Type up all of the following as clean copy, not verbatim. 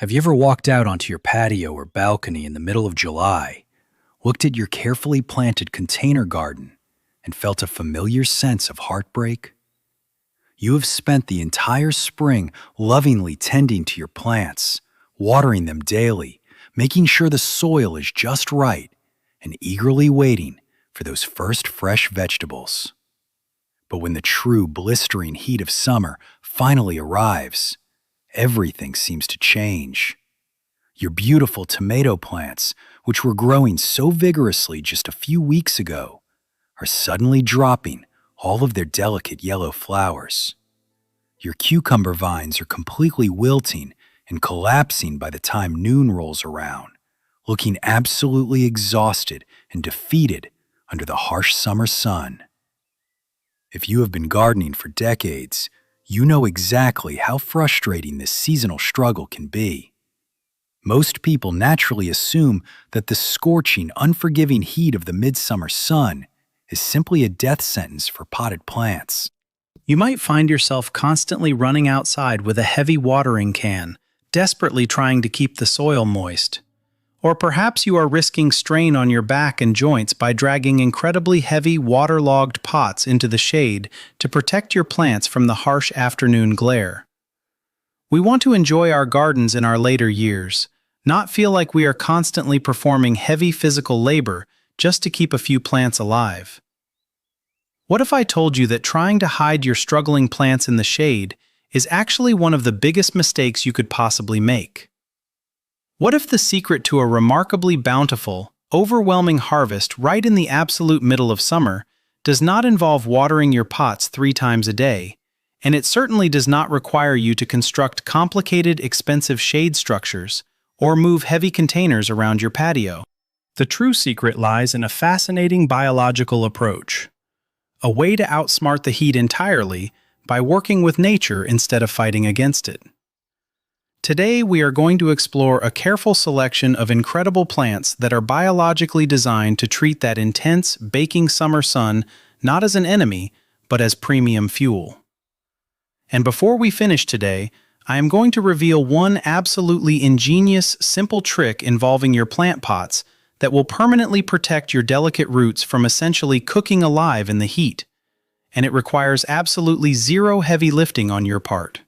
Have you ever walked out onto your patio or balcony in the middle of July, looked at your carefully planted container garden, and felt a familiar sense of heartbreak? You have spent the entire spring lovingly tending to your plants, watering them daily, making sure the soil is just right, and eagerly waiting for those first fresh vegetables. But when the true blistering heat of summer finally arrives, everything seems to change. Your beautiful tomato plants, which were growing so vigorously just a few weeks ago, are suddenly dropping all of their delicate yellow flowers. Your cucumber vines are completely wilting and collapsing by the time noon rolls around, looking absolutely exhausted and defeated under the harsh summer sun. If you have been gardening for decades, you know exactly how frustrating this seasonal struggle can be. Most people naturally assume that the scorching, unforgiving heat of the midsummer sun is simply a death sentence for potted plants. You might find yourself constantly running outside with a heavy watering can, desperately trying to keep the soil moist. Or perhaps you are risking strain on your back and joints by dragging incredibly heavy, waterlogged pots into the shade to protect your plants from the harsh afternoon glare. We want to enjoy our gardens in our later years, not feel like we are constantly performing heavy physical labor just to keep a few plants alive. What if I told you that trying to hide your struggling plants in the shade is actually one of the biggest mistakes you could possibly make? What if the secret to a remarkably bountiful, overwhelming harvest right in the absolute middle of summer does not involve watering your pots 3 times a day, and it certainly does not require you to construct complicated, expensive shade structures or move heavy containers around your patio? The true secret lies in a fascinating biological approach, a way to outsmart the heat entirely by working with nature instead of fighting against it. Today, we are going to explore a careful selection of incredible plants that are biologically designed to treat that intense, baking summer sun not as an enemy, but as premium fuel. And before we finish today, I am going to reveal one absolutely ingenious, simple trick involving your plant pots that will permanently protect your delicate roots from essentially cooking alive in the heat, and it requires absolutely zero heavy lifting on your part.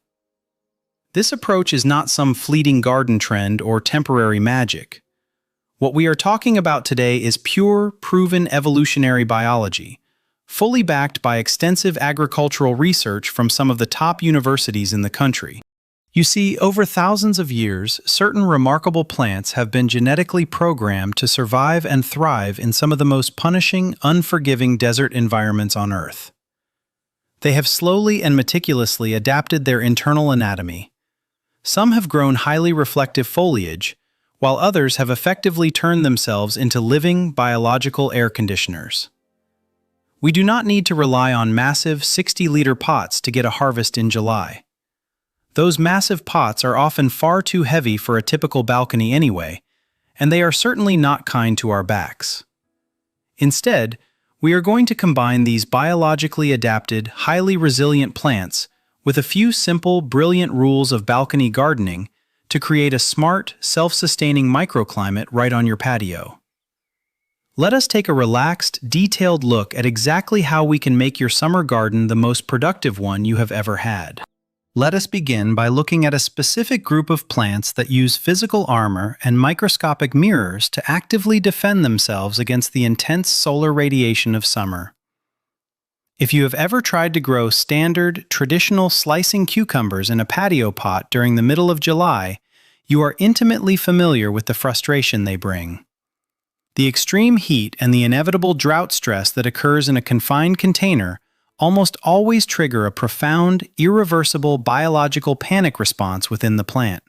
This approach is not some fleeting garden trend or temporary magic. What we are talking about today is pure, proven evolutionary biology, fully backed by extensive agricultural research from some of the top universities in the country. You see, over thousands of years, certain remarkable plants have been genetically programmed to survive and thrive in some of the most punishing, unforgiving desert environments on Earth. They have slowly and meticulously adapted their internal anatomy. Some have grown highly reflective foliage, while others have effectively turned themselves into living, biological air conditioners. We do not need to rely on massive 60-liter pots to get a harvest in July. Those massive pots are often far too heavy for a typical balcony anyway, and they are certainly not kind to our backs. Instead, we are going to combine these biologically adapted, highly resilient plants with a few simple, brilliant rules of balcony gardening to create a smart, self-sustaining microclimate right on your patio. Let us take a relaxed, detailed look at exactly how we can make your summer garden the most productive one you have ever had. Let us begin by looking at a specific group of plants that use physical armor and microscopic mirrors to actively defend themselves against the intense solar radiation of summer. If you have ever tried to grow standard, traditional slicing cucumbers in a patio pot during the middle of July, you are intimately familiar with the frustration they bring. The extreme heat and the inevitable drought stress that occurs in a confined container almost always trigger a profound, irreversible biological panic response within the plant.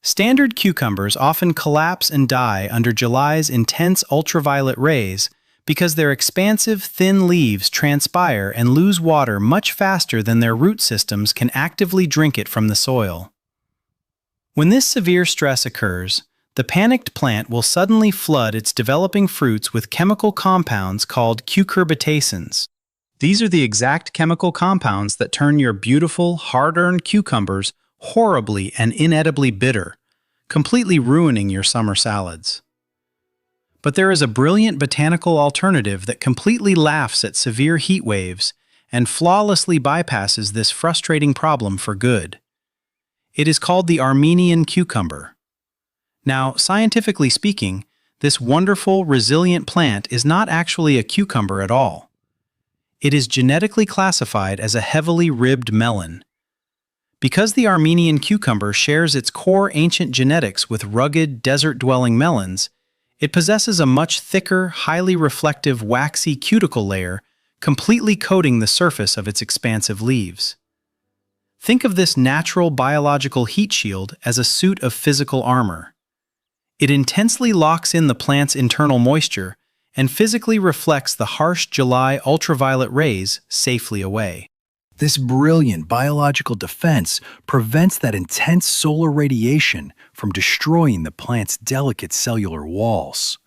Standard cucumbers often collapse and die under July's intense ultraviolet rays because their expansive, thin leaves transpire and lose water much faster than their root systems can actively drink it from the soil. When this severe stress occurs, the panicked plant will suddenly flood its developing fruits with chemical compounds called cucurbitacins. These are the exact chemical compounds that turn your beautiful, hard-earned cucumbers horribly and inedibly bitter, completely ruining your summer salads. But there is a brilliant botanical alternative that completely laughs at severe heat waves and flawlessly bypasses this frustrating problem for good. It is called the Armenian cucumber. Now, scientifically speaking, this wonderful, resilient plant is not actually a cucumber at all. It is genetically classified as a heavily ribbed melon. Because the Armenian cucumber shares its core ancient genetics with rugged, desert-dwelling melons, it possesses a much thicker, highly reflective, waxy cuticle layer completely coating the surface of its expansive leaves. Think of this natural biological heat shield as a suit of physical armor. It intensely locks in the plant's internal moisture and physically reflects the harsh July ultraviolet rays safely away. This brilliant biological defense prevents that intense solar radiation from destroying the plant's delicate cellular walls,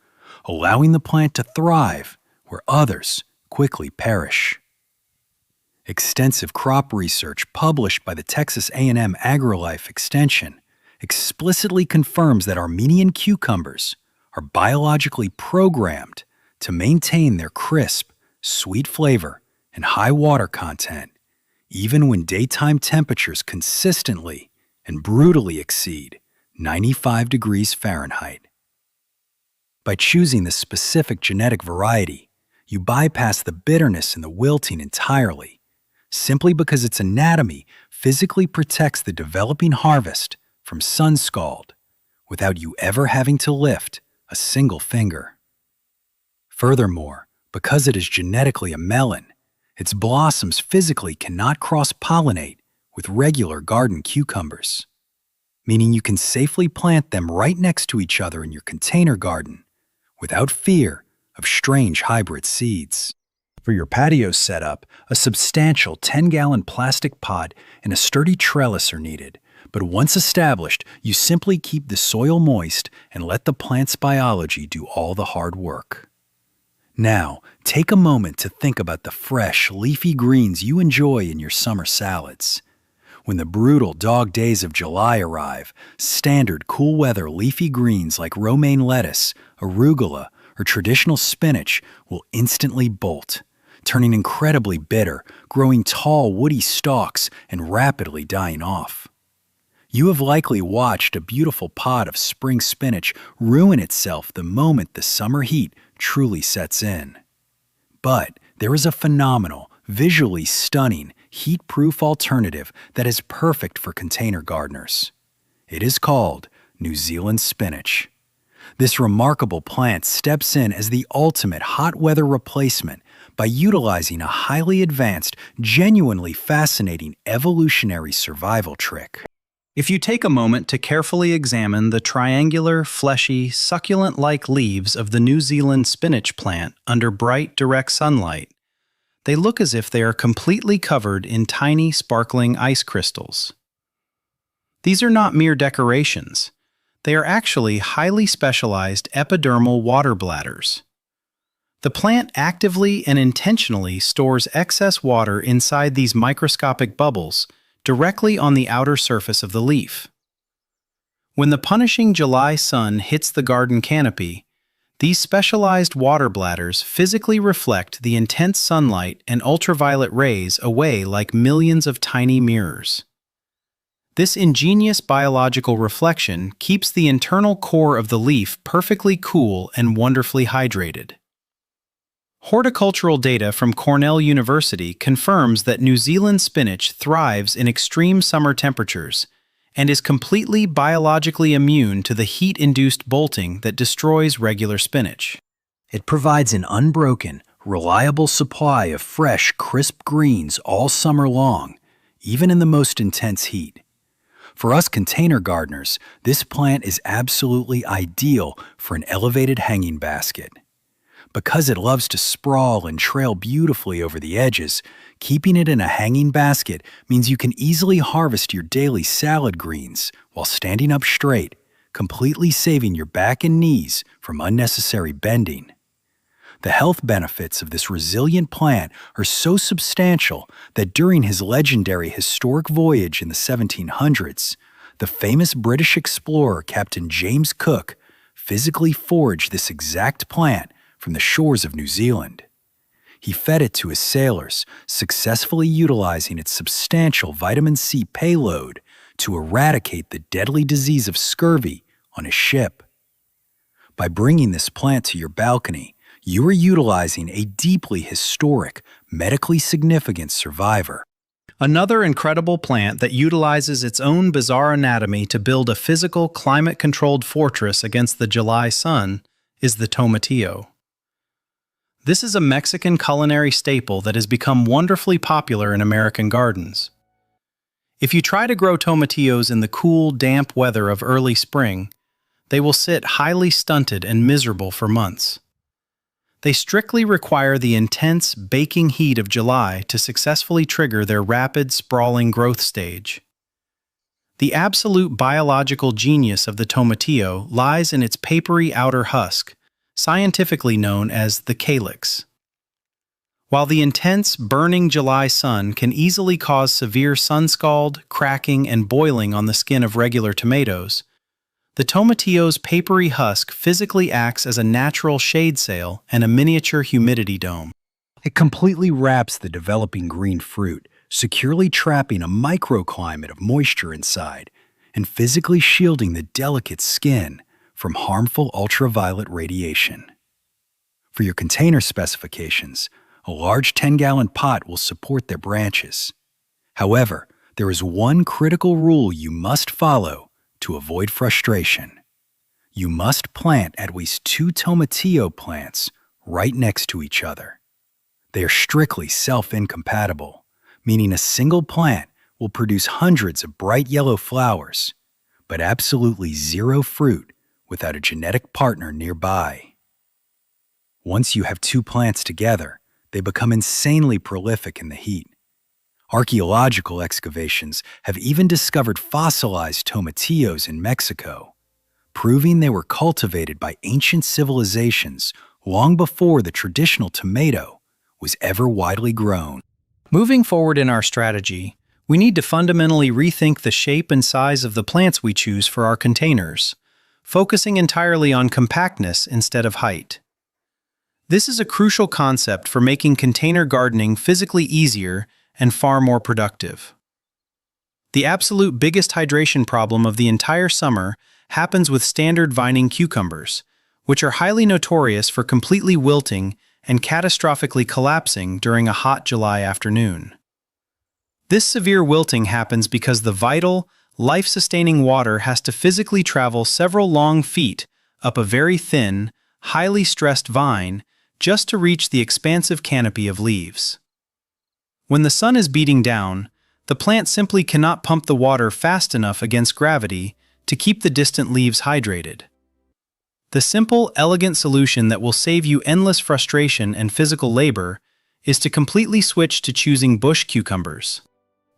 allowing the plant to thrive where others quickly perish. Extensive crop research published by the Texas A&M AgriLife Extension explicitly confirms that Armenian cucumbers are biologically programmed to maintain their crisp, sweet flavor and high water content, even when daytime temperatures consistently and brutally exceed 95 degrees Fahrenheit. By choosing the specific genetic variety, you bypass the bitterness and the wilting entirely, simply because its anatomy physically protects the developing harvest from sun scald without you ever having to lift a single finger. Furthermore, because it is genetically a melon, its blossoms physically cannot cross-pollinate with regular garden cucumbers, meaning you can safely plant them right next to each other in your container garden without fear of strange hybrid seeds. For your patio setup, a substantial 10-gallon plastic pot and a sturdy trellis are needed, but once established, you simply keep the soil moist and let the plant's biology do all the hard work. Now, take a moment to think about the fresh, leafy greens you enjoy in your summer salads. When the brutal dog days of July arrive, standard cool weather leafy greens like romaine lettuce, arugula, or traditional spinach will instantly bolt, turning incredibly bitter, growing tall, woody stalks, and rapidly dying off. You have likely watched a beautiful pot of spring spinach ruin itself the moment the summer heat truly sets in. But there is a phenomenal, visually stunning, heat-proof alternative that is perfect for container gardeners. It is called New Zealand spinach. This remarkable plant steps in as the ultimate hot weather replacement by utilizing a highly advanced, genuinely fascinating evolutionary survival trick. If you take a moment to carefully examine the triangular, fleshy, succulent-like leaves of the New Zealand spinach plant under bright, direct sunlight, they look as if they are completely covered in tiny, sparkling ice crystals. These are not mere decorations. They are actually highly specialized epidermal water bladders. The plant actively and intentionally stores excess water inside these microscopic bubbles directly on the outer surface of the leaf. When the punishing July sun hits the garden canopy, these specialized water bladders physically reflect the intense sunlight and ultraviolet rays away like millions of tiny mirrors. This ingenious biological reflection keeps the internal core of the leaf perfectly cool and wonderfully hydrated. Horticultural data from Cornell University confirms that New Zealand spinach thrives in extreme summer temperatures and is completely biologically immune to the heat-induced bolting that destroys regular spinach. It provides an unbroken, reliable supply of fresh, crisp greens all summer long, even in the most intense heat. For us container gardeners, this plant is absolutely ideal for an elevated hanging basket. Because it loves to sprawl and trail beautifully over the edges, keeping it in a hanging basket means you can easily harvest your daily salad greens while standing up straight, completely saving your back and knees from unnecessary bending. The health benefits of this resilient plant are so substantial that during his legendary historic voyage in the 1700s, the famous British explorer Captain James Cook physically foraged this exact plant from the shores of New Zealand. He fed it to his sailors, successfully utilizing its substantial vitamin C payload to eradicate the deadly disease of scurvy on his ship. By bringing this plant to your balcony, you are utilizing a deeply historic, medically significant survivor. Another incredible plant that utilizes its own bizarre anatomy to build a physical, climate-controlled fortress against the July sun is the tomatillo. This is a Mexican culinary staple that has become wonderfully popular in American gardens. If you try to grow tomatillos in the cool, damp weather of early spring, they will sit highly stunted and miserable for months. They strictly require the intense, baking heat of July to successfully trigger their rapid, sprawling growth stage. The absolute biological genius of the tomatillo lies in its papery outer husk, scientifically known as the calyx. While the intense, burning July sun can easily cause severe sunscald, cracking, and boiling on the skin of regular tomatoes, the tomatillo's papery husk physically acts as a natural shade sail and a miniature humidity dome. It completely wraps the developing green fruit, securely trapping a microclimate of moisture inside and physically shielding the delicate skin from harmful ultraviolet radiation. For your container specifications, a large 10-gallon pot will support their branches. However, there is one critical rule you must follow to avoid frustration. You must plant at least 2 tomatillo plants right next to each other. They are strictly self-incompatible, meaning a single plant will produce hundreds of bright yellow flowers, but absolutely zero fruit without a genetic partner nearby. Once you have 2 plants together, they become insanely prolific in the heat. Archaeological excavations have even discovered fossilized tomatillos in Mexico, proving they were cultivated by ancient civilizations long before the traditional tomato was ever widely grown. Moving forward in our strategy, we need to fundamentally rethink the shape and size of the plants we choose for our containers, focusing entirely on compactness instead of height. This is a crucial concept for making container gardening physically easier and far more productive. The absolute biggest hydration problem of the entire summer happens with standard vining cucumbers, which are highly notorious for completely wilting and catastrophically collapsing during a hot July afternoon. This severe wilting happens because the vital, life-sustaining water has to physically travel several long feet up a very thin, highly stressed vine just to reach the expansive canopy of leaves. When the sun is beating down, the plant simply cannot pump the water fast enough against gravity to keep the distant leaves hydrated. The simple, elegant solution that will save you endless frustration and physical labor is to completely switch to choosing bush cucumbers.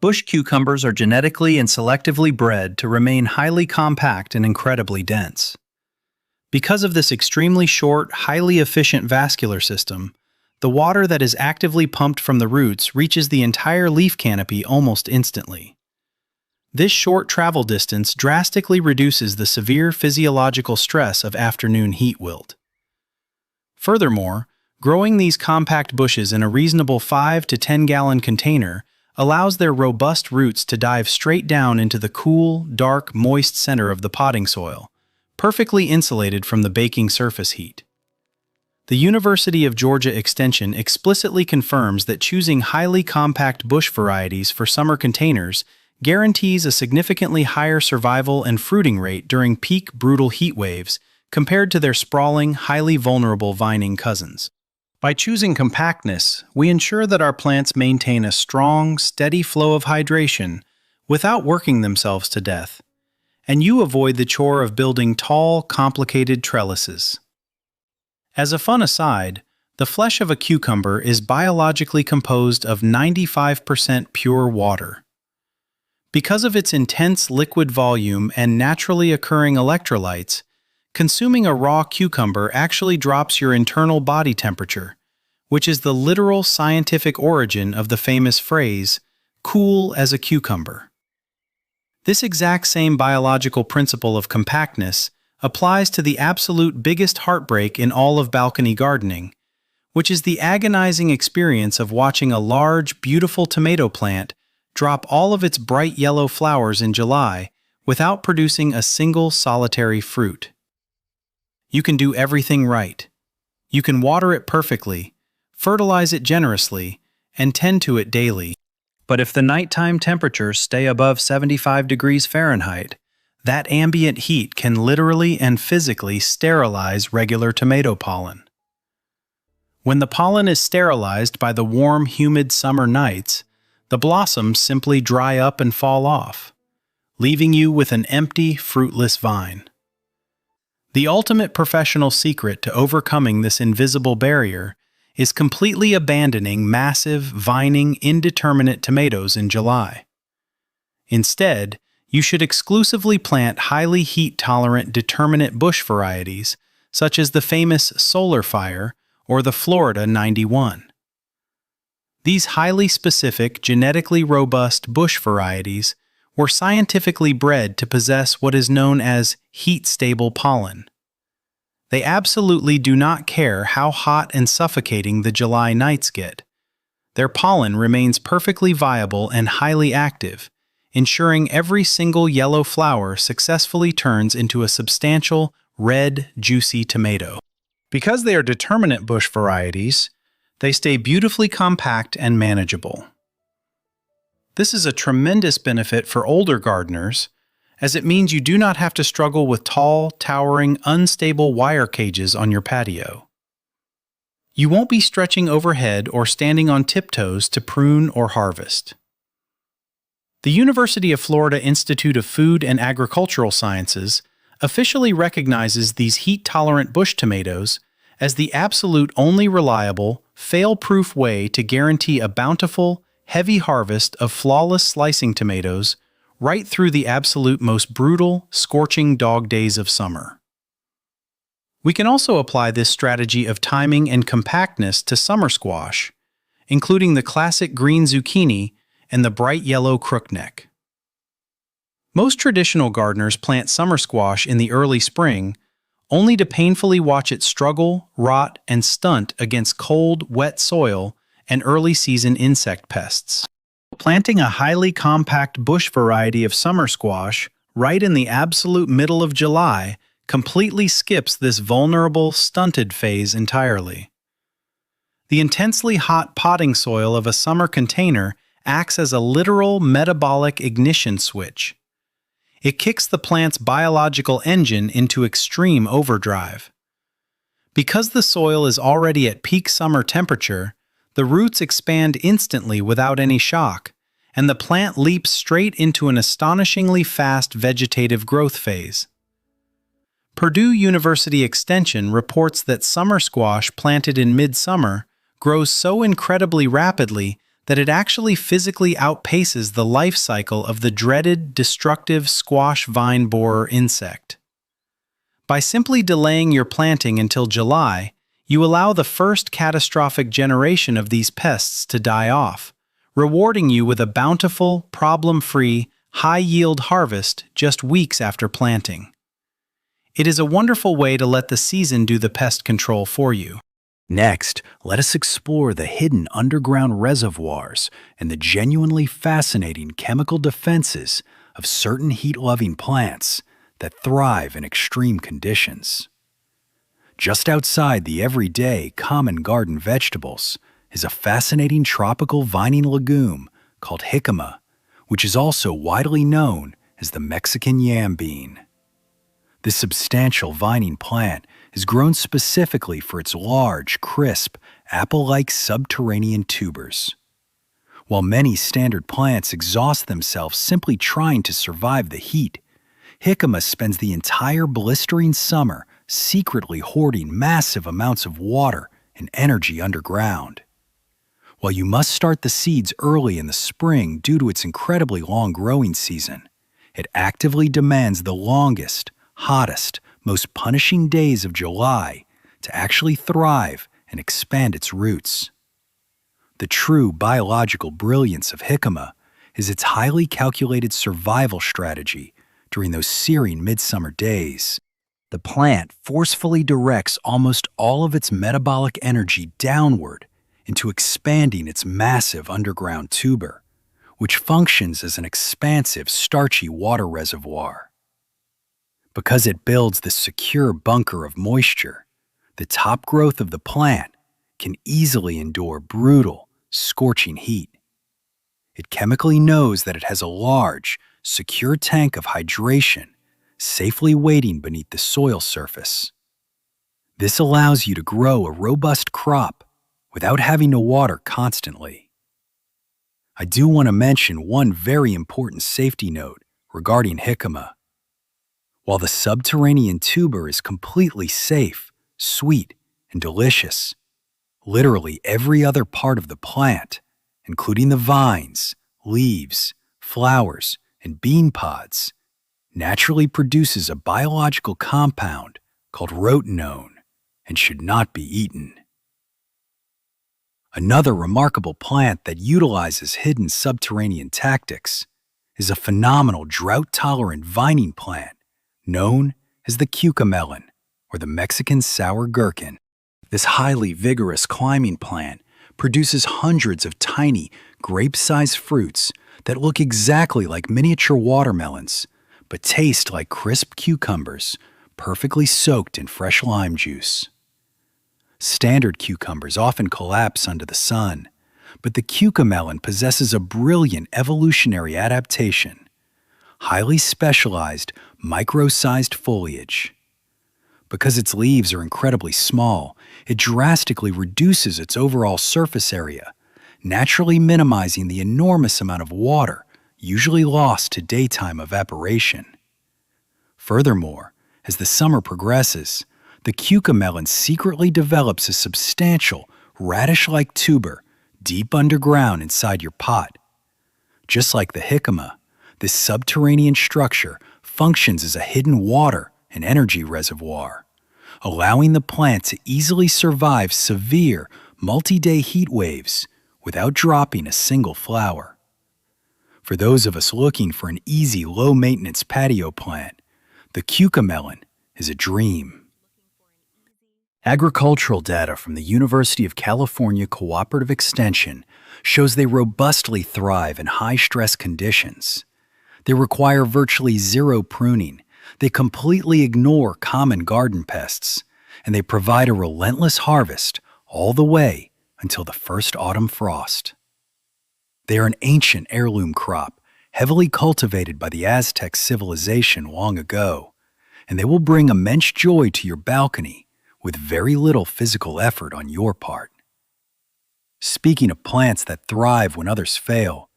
Bush cucumbers are genetically and selectively bred to remain highly compact and incredibly dense. Because of this extremely short, highly efficient vascular system, the water that is actively pumped from the roots reaches the entire leaf canopy almost instantly. This short travel distance drastically reduces the severe physiological stress of afternoon heat wilt. Furthermore, growing these compact bushes in a reasonable 5 to 10-gallon container allows their robust roots to dive straight down into the cool, dark, moist center of the potting soil, perfectly insulated from the baking surface heat. The University of Georgia Extension explicitly confirms that choosing highly compact bush varieties for summer containers guarantees a significantly higher survival and fruiting rate during peak brutal heat waves compared to their sprawling, highly vulnerable vining cousins. By choosing compactness, we ensure that our plants maintain a strong, steady flow of hydration without working themselves to death, and you avoid the chore of building tall, complicated trellises. As a fun aside, the flesh of a cucumber is biologically composed of 95% pure water. Because of its intense liquid volume and naturally occurring electrolytes, Consuming a raw cucumber actually drops your internal body temperature, which is the literal scientific origin of the famous phrase, cool as a cucumber. This exact same biological principle of compactness applies to the absolute biggest heartbreak in all of balcony gardening, which is the agonizing experience of watching a large, beautiful tomato plant drop all of its bright yellow flowers in July without producing a single solitary fruit. You can do everything right. You can water it perfectly, fertilize it generously, and tend to it daily. But if the nighttime temperatures stay above 75 degrees Fahrenheit, that ambient heat can literally and physically sterilize regular tomato pollen. When the pollen is sterilized by the warm, humid summer nights, the blossoms simply dry up and fall off, leaving you with an empty, fruitless vine. The ultimate professional secret to overcoming this invisible barrier is completely abandoning massive, vining, indeterminate tomatoes in July. Instead, you should exclusively plant highly heat-tolerant determinate bush varieties, such as the famous Solar Fire or the Florida 91. These highly specific, genetically robust bush varieties were scientifically bred to possess what is known as heat-stable pollen. They absolutely do not care how hot and suffocating the July nights get. Their pollen remains perfectly viable and highly active, ensuring every single yellow flower successfully turns into a substantial, red, juicy tomato. Because they are determinate bush varieties, they stay beautifully compact and manageable. This is a tremendous benefit for older gardeners, as it means you do not have to struggle with tall, towering, unstable wire cages on your patio. You won't be stretching overhead or standing on tiptoes to prune or harvest. The University of Florida Institute of Food and Agricultural Sciences officially recognizes these heat-tolerant bush tomatoes as the absolute only reliable, fail-proof way to guarantee a bountiful, heavy harvest of flawless slicing tomatoes right through the absolute most brutal, scorching dog days of summer. We can also apply this strategy of timing and compactness to summer squash, including the classic green zucchini and the bright yellow crookneck. Most traditional gardeners plant summer squash in the early spring, only to painfully watch it struggle, rot, and stunt against cold, wet soil and early-season insect pests. Planting a highly compact bush variety of summer squash right in the absolute middle of July completely skips this vulnerable, stunted phase entirely. The intensely hot potting soil of a summer container acts as a literal metabolic ignition switch. It kicks the plant's biological engine into extreme overdrive. Because the soil is already at peak summer temperature, the roots expand instantly without any shock, and the plant leaps straight into an astonishingly fast vegetative growth phase. Purdue University Extension reports that summer squash planted in midsummer grows so incredibly rapidly that it actually physically outpaces the life cycle of the dreaded, destructive squash vine borer insect. By simply delaying your planting until July, you allow the first catastrophic generation of these pests to die off, rewarding you with a bountiful, problem-free, high-yield harvest just weeks after planting. It is a wonderful way to let the season do the pest control for you. Next, let us explore the hidden underground reservoirs and the genuinely fascinating chemical defenses of certain heat-loving plants that thrive in extreme conditions. Just outside the everyday common garden vegetables is a fascinating tropical vining legume called jicama, which is also widely known as the Mexican yam bean. This substantial vining plant is grown specifically for its large, crisp, apple-like subterranean tubers. While many standard plants exhaust themselves simply trying to survive the heat, jicama spends the entire blistering summer secretly hoarding massive amounts of water and energy underground. While you must start the seeds early in the spring due to its incredibly long growing season, it actively demands the longest, hottest, most punishing days of July to actually thrive and expand its roots. The true biological brilliance of jicama is its highly calculated survival strategy during those searing midsummer days. The plant forcefully directs almost all of its metabolic energy downward into expanding its massive underground tuber, which functions as an expansive, starchy water reservoir. Because it builds this secure bunker of moisture, the top growth of the plant can easily endure brutal, scorching heat. It chemically knows that it has a large, secure tank of hydration safely waiting beneath the soil surface. This allows you to grow a robust crop without having to water constantly. I do want to mention one very important safety note regarding jicama. While the subterranean tuber is completely safe, sweet, and delicious, literally every other part of the plant, including the vines, leaves, flowers, and bean pods, naturally produces a biological compound called rotenone and should not be eaten. Another remarkable plant that utilizes hidden subterranean tactics is a phenomenal drought-tolerant vining plant known as the Cucamelon, or the Mexican sour gherkin. This highly vigorous climbing plant produces hundreds of tiny, grape-sized fruits that look exactly like miniature watermelons, but taste like crisp cucumbers, perfectly soaked in fresh lime juice. Standard cucumbers often collapse under the sun, but the cucamelon possesses a brilliant evolutionary adaptation: highly specialized, micro-sized foliage. Because its leaves are incredibly small, it drastically reduces its overall surface area, naturally minimizing the enormous amount of water usually lost to daytime evaporation. Furthermore, as the summer progresses, the cucamelon secretly develops a substantial, radish-like tuber deep underground inside your pot. Just like the jicama, this subterranean structure functions as a hidden water and energy reservoir, allowing the plant to easily survive severe, multi-day heat waves without dropping a single flower. For those of us looking for an easy, low-maintenance patio plant, the cucamelon is a dream. Agricultural data from the University of California Cooperative Extension shows they robustly thrive in high-stress conditions. They require virtually zero pruning, they completely ignore common garden pests, and they provide a relentless harvest all the way until the first autumn frost. They are an ancient heirloom crop, heavily cultivated by the Aztec civilization long ago, and they will bring immense joy to your balcony with very little physical effort on your part. Speaking of plants that thrive when others fail,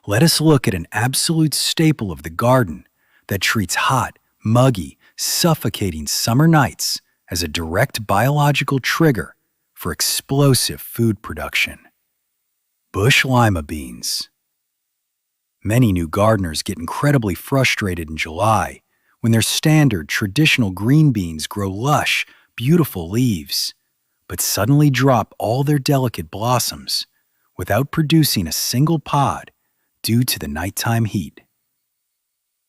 let us look at an absolute staple of the garden that treats hot, muggy, suffocating summer nights as a direct biological trigger for explosive food production: bush lima beans. Many new gardeners get incredibly frustrated in July when their standard traditional green beans grow lush, beautiful leaves, but suddenly drop all their delicate blossoms without producing a single pod due to the nighttime heat.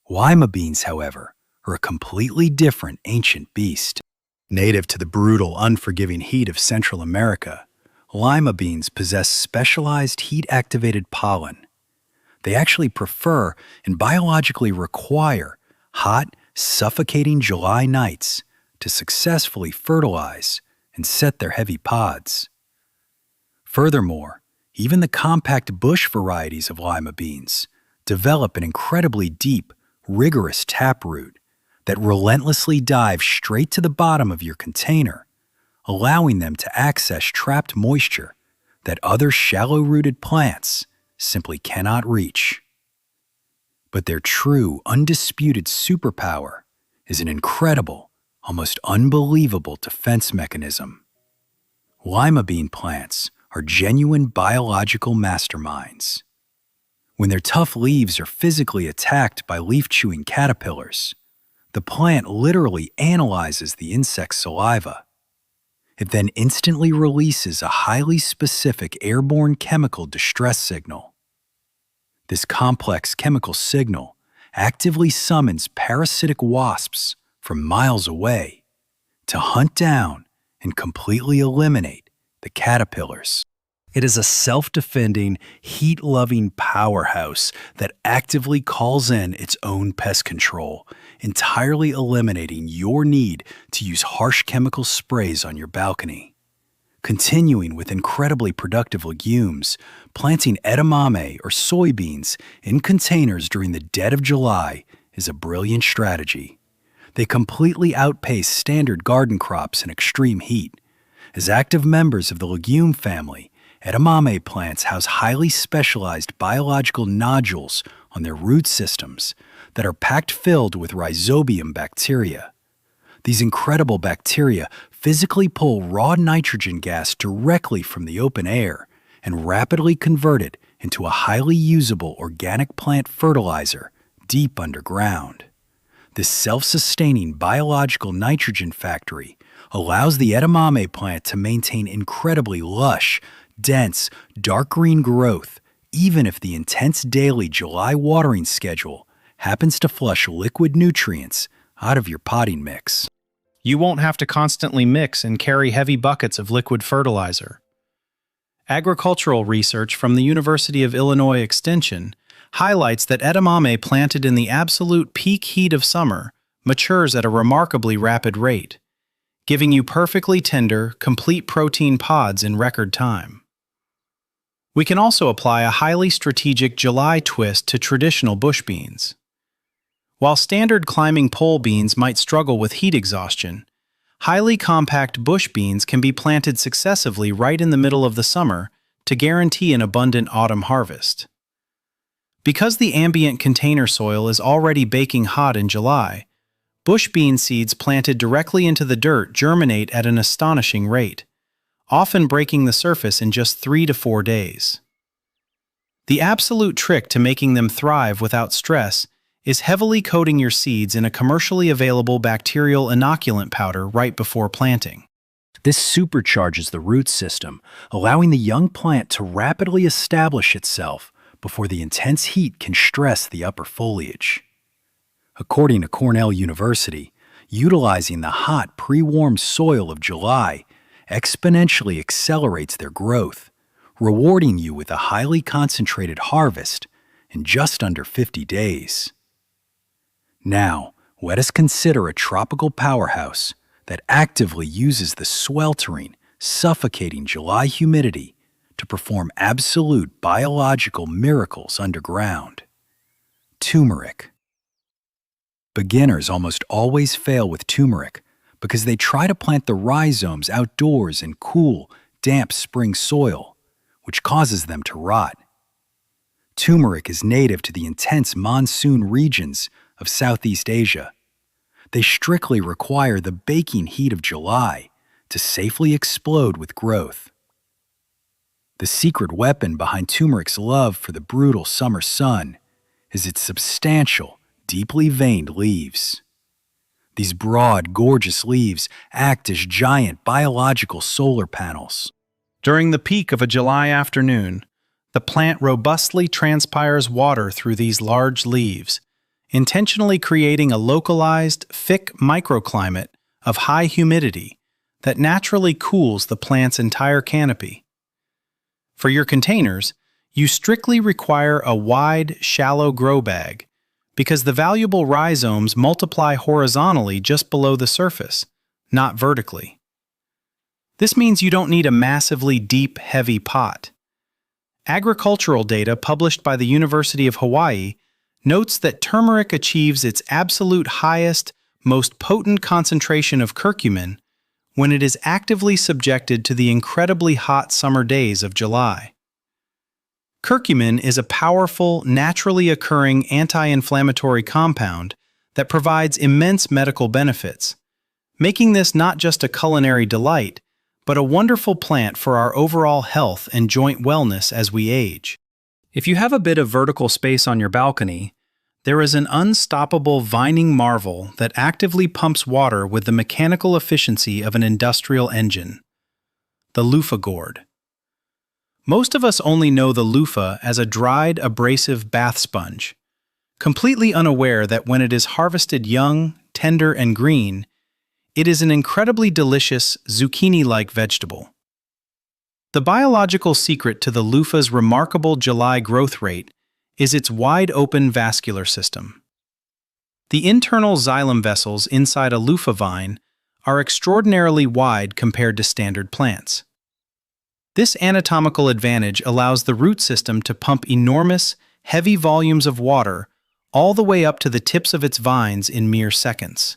Lima beans, however, are a completely different ancient beast. Native to the brutal, unforgiving heat of Central America, lima beans possess specialized heat-activated pollen. They actually prefer and biologically require hot, suffocating July nights to successfully fertilize and set their heavy pods. Furthermore, even the compact bush varieties of lima beans develop an incredibly deep, rigorous taproot that relentlessly dives straight to the bottom of your container, allowing them to access trapped moisture that other shallow-rooted plants simply cannot reach. But their true, undisputed superpower is an incredible, almost unbelievable defense mechanism. Lima bean plants are genuine biological masterminds. When their tough leaves are physically attacked by leaf-chewing caterpillars, The plant literally analyzes the insect's saliva. It then instantly releases a highly specific airborne chemical distress signal. This complex chemical signal actively summons parasitic wasps from miles away to hunt down and completely eliminate the caterpillars. It is a self-defending, heat-loving powerhouse that actively calls in its own pest control, entirely eliminating your need to use harsh chemical sprays on your balcony. Continuing with incredibly productive legumes, planting edamame or soybeans in containers during the dead of July is a brilliant strategy. They completely outpace standard garden crops in extreme heat. As active members of the legume family, edamame plants house highly specialized biological nodules on their root systems that are packed filled with rhizobium bacteria. These incredible bacteria physically pull raw nitrogen gas directly from the open air and rapidly convert it into a highly usable organic plant fertilizer deep underground. This self-sustaining biological nitrogen factory allows the edamame plant to maintain incredibly lush, dense, dark green growth, even if the intense daily July watering schedule happens to flush liquid nutrients out of your potting mix. You won't have to constantly mix and carry heavy buckets of liquid fertilizer. Agricultural research from the University of Illinois Extension highlights that edamame planted in the absolute peak heat of summer matures at a remarkably rapid rate, giving you perfectly tender, complete protein pods in record time. We can also apply a highly strategic July twist to traditional bush beans. While standard climbing pole beans might struggle with heat exhaustion, highly compact bush beans can be planted successively right in the middle of the summer to guarantee an abundant autumn harvest. Because the ambient container soil is already baking hot in July, bush bean seeds planted directly into the dirt germinate at an astonishing rate, often breaking the surface in just 3 to 4 days. The absolute trick to making them thrive without stress is heavily coating your seeds in a commercially available bacterial inoculant powder right before planting. This supercharges the root system, allowing the young plant to rapidly establish itself before the intense heat can stress the upper foliage. According to Cornell University, utilizing the hot, pre-warmed soil of July exponentially accelerates their growth, rewarding you with a highly concentrated harvest in just under 50 days. Now, let us consider a tropical powerhouse that actively uses the sweltering, suffocating July humidity to perform absolute biological miracles underground. Turmeric. Beginners almost always fail with turmeric because they try to plant the rhizomes outdoors in cool, damp spring soil, which causes them to rot. Turmeric is native to the intense monsoon regions of Southeast Asia. They strictly require the baking heat of July to safely explode with growth. The secret weapon behind turmeric's love for the brutal summer sun is its substantial, deeply veined leaves. These broad, gorgeous leaves act as giant biological solar panels. During the peak of a July afternoon, the plant robustly transpires water through these large leaves, intentionally creating a localized, thick microclimate of high humidity that naturally cools the plant's entire canopy. For your containers, you strictly require a wide, shallow grow bag because the valuable rhizomes multiply horizontally just below the surface, not vertically. This means you don't need a massively deep, heavy pot. Agricultural data published by the University of Hawaii notes that turmeric achieves its absolute highest, most potent concentration of curcumin when it is actively subjected to the incredibly hot summer days of July. Curcumin is a powerful, naturally occurring anti-inflammatory compound that provides immense medical benefits, making this not just a culinary delight, but a wonderful plant for our overall health and joint wellness as we age. If you have a bit of vertical space on your balcony, There is an unstoppable vining marvel that actively pumps water with the mechanical efficiency of an industrial engine: the Luffa Gourd. Most of us only know the loofah as a dried, abrasive bath sponge, completely unaware that when it is harvested young, tender, and green, it is an incredibly delicious, zucchini-like vegetable. The biological secret to the loofah's remarkable July growth rate is its wide-open vascular system. The internal xylem vessels inside a loofah vine are extraordinarily wide compared to standard plants. This anatomical advantage allows the root system to pump enormous, heavy volumes of water all the way up to the tips of its vines in mere seconds.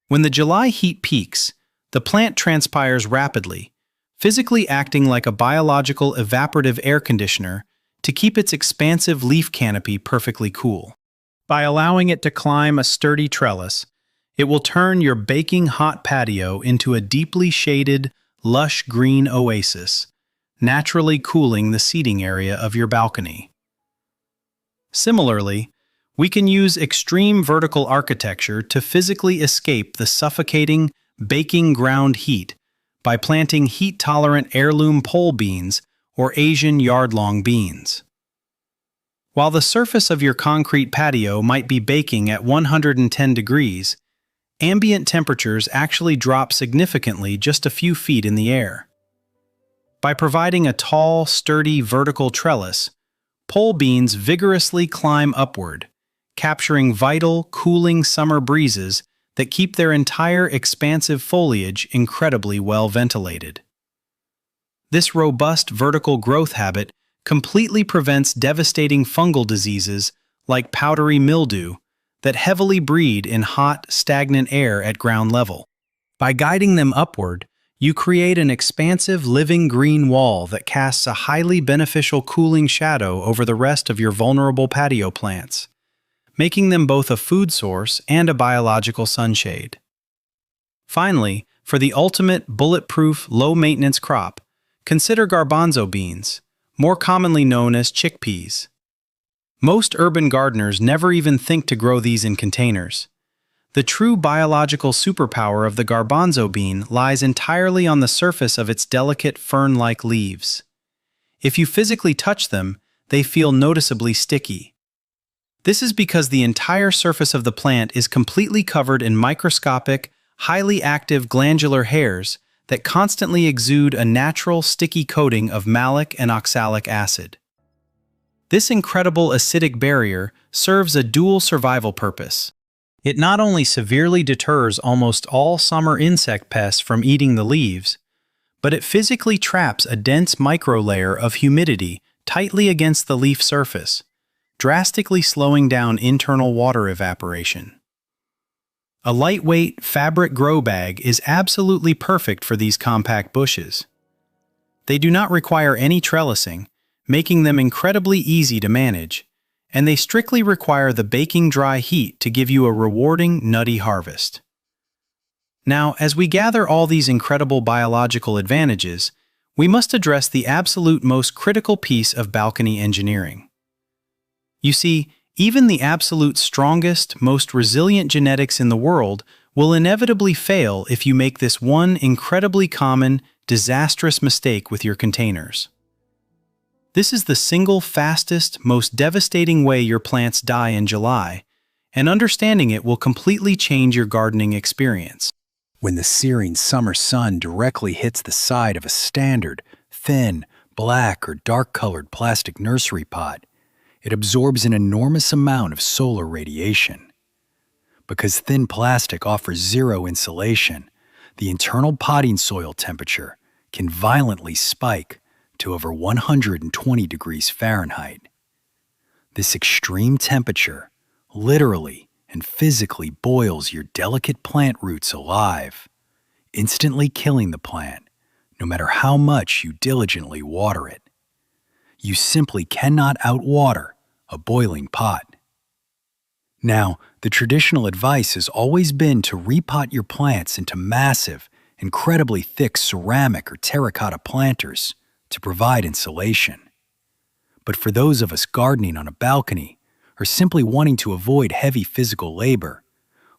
When the July heat peaks, the plant transpires rapidly, physically acting like a biological evaporative air conditioner to keep its expansive leaf canopy perfectly cool. By allowing it to climb a sturdy trellis, it will turn your baking hot patio into a deeply shaded, lush green oasis, naturally cooling the seating area of your balcony. Similarly, we can use extreme vertical architecture to physically escape the suffocating, baking ground heat by planting heat-tolerant heirloom pole beans or Asian Yardlong beans. While the surface of your concrete patio might be baking at 110 degrees, ambient temperatures actually drop significantly just a few feet in the air. By providing a tall, sturdy vertical trellis, pole beans vigorously climb upward, capturing vital, cooling summer breezes that keep their entire expansive foliage incredibly well ventilated. This robust vertical growth habit completely prevents devastating fungal diseases like powdery mildew that heavily breed in hot, stagnant air at ground level. By guiding them upward, you create an expansive living green wall that casts a highly beneficial cooling shadow over the rest of your vulnerable patio plants, making them both a food source and a biological sunshade. Finally, for the ultimate bulletproof, low-maintenance crop, consider garbanzo beans, more commonly known as chickpeas. Most urban gardeners never even think to grow these in containers. The true biological superpower of the garbanzo bean lies entirely on the surface of its delicate fern-like leaves. If you physically touch them, they feel noticeably sticky. This is because the entire surface of the plant is completely covered in microscopic, highly active glandular hairs that constantly exude a natural sticky coating of malic and oxalic acid. This incredible acidic barrier serves a dual survival purpose. It not only severely deters almost all summer insect pests from eating the leaves, but it physically traps a dense microlayer of humidity tightly against the leaf surface, drastically slowing down internal water evaporation. A lightweight fabric grow bag is absolutely perfect for these compact bushes. They do not require any trellising, making them incredibly easy to manage, and they strictly require the baking dry heat to give you a rewarding, nutty harvest. Now, as we gather all these incredible biological advantages, we must address the absolute most critical piece of balcony engineering. You see, even the absolute strongest, most resilient genetics in the world will inevitably fail if you make this one incredibly common, disastrous mistake with your containers. This is the single fastest, most devastating way your plants die in July, and understanding it will completely change your gardening experience. When the searing summer sun directly hits the side of a standard, thin, black, or dark-colored plastic nursery pot, it absorbs an enormous amount of solar radiation. Because thin plastic offers zero insulation, the internal potting soil temperature can violently spike to over 120 degrees Fahrenheit. This extreme temperature literally and physically boils your delicate plant roots alive, instantly killing the plant, no matter how much you diligently water it. You simply cannot outwater a boiling pot. Now, the traditional advice has always been to repot your plants into massive, incredibly thick ceramic or terracotta planters to provide insulation. But for those of us gardening on a balcony or simply wanting to avoid heavy physical labor,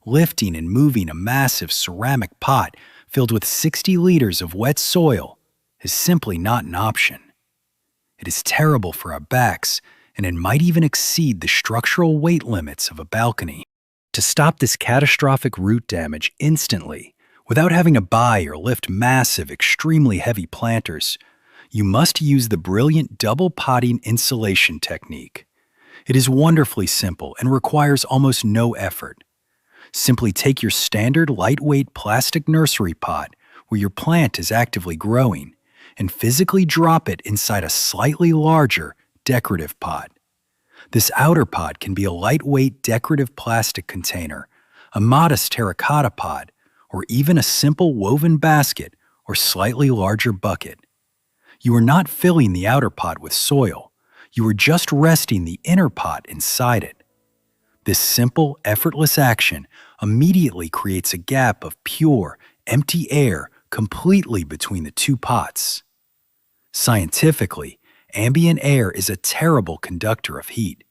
lifting and moving a massive ceramic pot filled with 60 liters of wet soil is simply not an option. It is terrible for our backs, and it might even exceed the structural weight limits of a balcony. To stop this catastrophic root damage instantly, without having to buy or lift massive, extremely heavy planters, you must use the brilliant double potting insulation technique. It is wonderfully simple and requires almost no effort. Simply take your standard lightweight plastic nursery pot where your plant is actively growing and physically drop it inside a slightly larger decorative pot. This outer pot can be a lightweight decorative plastic container, a modest terracotta pot, or even a simple woven basket or slightly larger bucket. You are not filling the outer pot with soil. You are just resting the inner pot inside it. This simple, effortless action immediately creates a gap of pure, empty air completely between the two pots. Scientifically, ambient air is a terrible conductor of heat.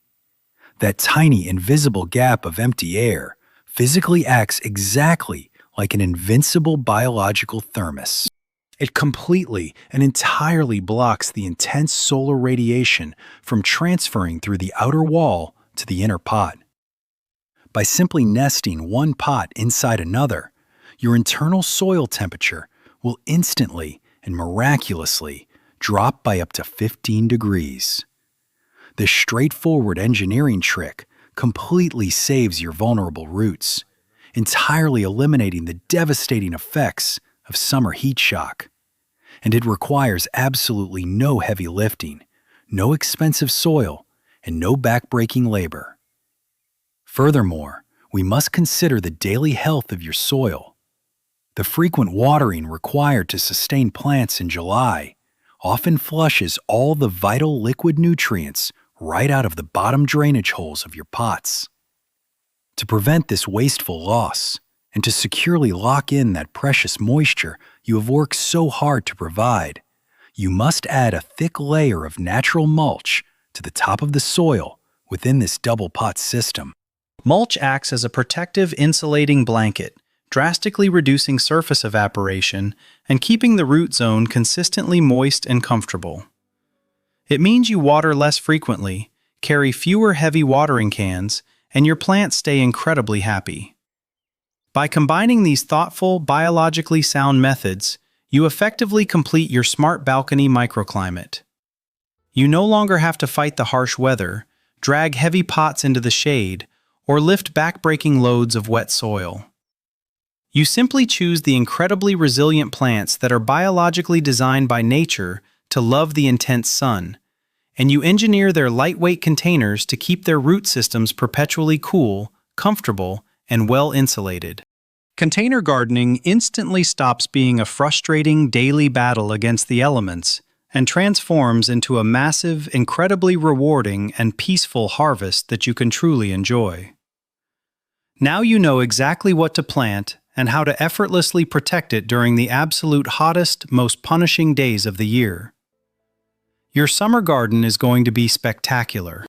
That tiny, invisible gap of empty air physically acts exactly like an invincible biological thermos. It completely and entirely blocks the intense solar radiation from transferring through the outer wall to the inner pot. By simply nesting one pot inside another, your internal soil temperature will instantly and miraculously drop by up to 15 degrees. This straightforward engineering trick completely saves your vulnerable roots, entirely eliminating the devastating effects of summer heat shock. And it requires absolutely no heavy lifting, no expensive soil, and no backbreaking labor. Furthermore, we must consider the daily health of your soil. The frequent watering required to sustain plants in July often flushes all the vital liquid nutrients right out of the bottom drainage holes of your pots. To prevent this wasteful loss, and to securely lock in that precious moisture you have worked so hard to provide, you must add a thick layer of natural mulch to the top of the soil within this double pot system. Mulch acts as a protective insulating blanket, drastically reducing surface evaporation and keeping the root zone consistently moist and comfortable. It means you water less frequently, carry fewer heavy watering cans, and your plants stay incredibly happy. By combining these thoughtful, biologically sound methods, you effectively complete your smart balcony microclimate. You no longer have to fight the harsh weather, drag heavy pots into the shade, or lift back-breaking loads of wet soil. You simply choose the incredibly resilient plants that are biologically designed by nature to love the intense sun, and you engineer their lightweight containers to keep their root systems perpetually cool, comfortable, and well-insulated. Container gardening instantly stops being a frustrating daily battle against the elements and transforms into a massive, incredibly rewarding, and peaceful harvest that you can truly enjoy. Now you know exactly what to plant and how to effortlessly protect it during the absolute hottest, most punishing days of the year. Your summer garden is going to be spectacular.